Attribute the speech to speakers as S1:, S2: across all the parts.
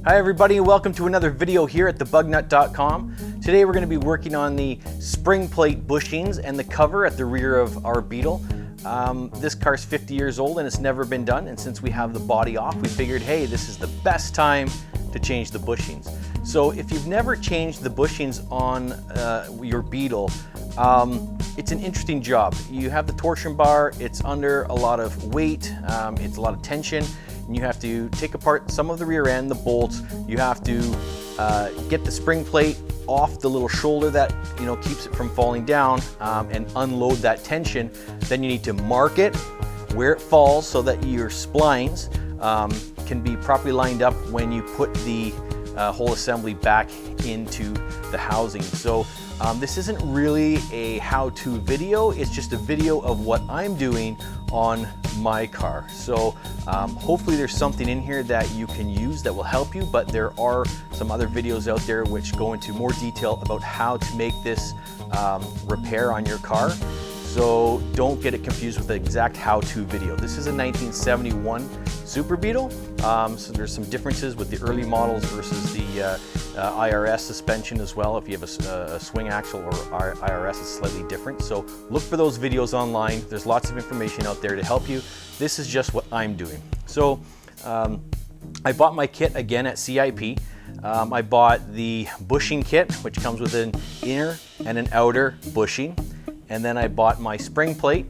S1: Hi everybody, and welcome to another video here at THEBUGNUT.com. Today we're going to be working on the spring plate bushings and the cover at the rear of our Beetle. This car's 50 years old and it's never been done, and since we have the body off, we figured, hey, this is the best time to change the bushings. So if you've never changed the bushings on your Beetle, it's an interesting job. You have the torsion bar, it's under a lot of weight, it's a lot of tension, and you have to take apart some of the rear end, the bolts. You have to get the spring plate off the little shoulder that keeps it from falling down, and unload that tension. Then you need to mark it where it falls so that your splines can be properly lined up when you put the whole assembly back into the housing. So this isn't really a how-to video, it's just a video of what I'm doing on my car. So hopefully there's something in here that you can use that will help you, but there are some other videos out there which go into more detail about how to make this repair on your car. So don't get it confused with the exact how-to video. This is a 1971 Super Beetle, so there's some differences with the early models versus the IRS suspension as well. If you have a swing axle or IRS, it's slightly different. So look for those videos online. There's lots of information out there to help you. This is just what I'm doing. So I bought my kit again at CIP. I bought the bushing kit, which comes with an inner and an outer bushing. And then I bought my spring plate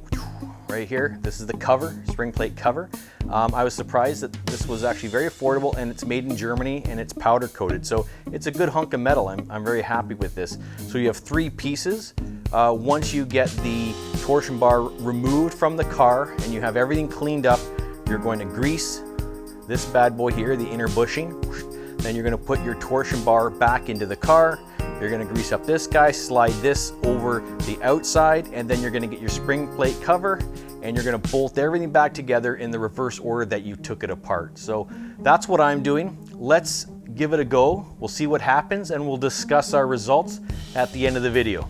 S1: right here. This is the cover, spring plate cover. I was surprised that this was actually very affordable, and it's made in Germany and it's powder coated. So it's a good hunk of metal. I'm very happy with this. So you have 3 pieces. Once you get the torsion bar removed from the car and you have everything cleaned up, you're going to grease this bad boy here, the inner bushing. Then you're going to put your torsion bar back into the car. You're going to grease up this guy, slide this over the outside, and then you're going to get your spring plate cover, and you're going to bolt everything back together in the reverse order that you took it apart. So that's what I'm doing. Let's give it a go. We'll see what happens, and we'll discuss our results at the end of the video.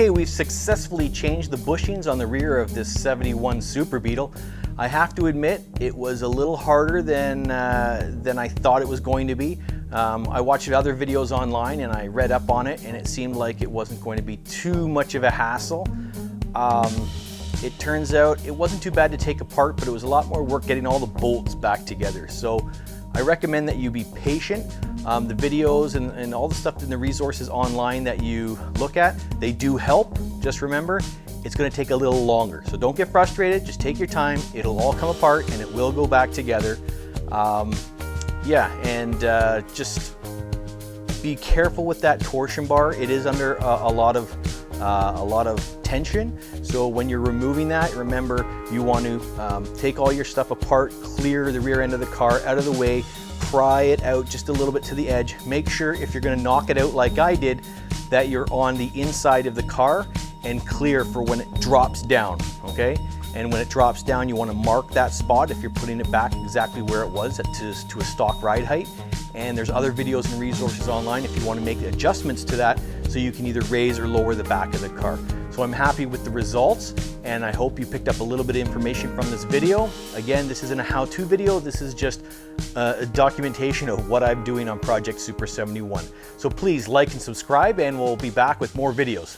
S1: Okay, we've successfully changed the bushings on the rear of this 71 Super Beetle. I have to admit, it was a little harder than I thought it was going to be. I watched other videos online and I read up on it, and it seemed like it wasn't going to be too much of a hassle. It turns out it wasn't too bad to take apart, but it was a lot more work getting all the bolts back together. So I recommend that you be patient. The videos and all the stuff in the resources online that you look at, they do help. Just remember, it's going to take a little longer. So don't get frustrated, just take your time. It'll all come apart and it will go back together. Just be careful with that torsion bar. It is under a lot of tension. So when you're removing that, remember you want to take all your stuff apart, clear the rear end of the car out of the way, pry it out just a little bit to the edge. Make sure if you're going to knock it out like I did, that you're on the inside of the car and clear for when it drops down, okay? And when it drops down, you want to mark that spot if you're putting it back exactly where it was to a stock ride height. And there's other videos and resources online if you want to make adjustments to that, so you can either raise or lower the back of the car. So I'm happy with the results, and I hope you picked up a little bit of information from this video. Again, this isn't a how-to video, this is just a documentation of what I'm doing on Project Super 71. So please like and subscribe, and we'll be back with more videos.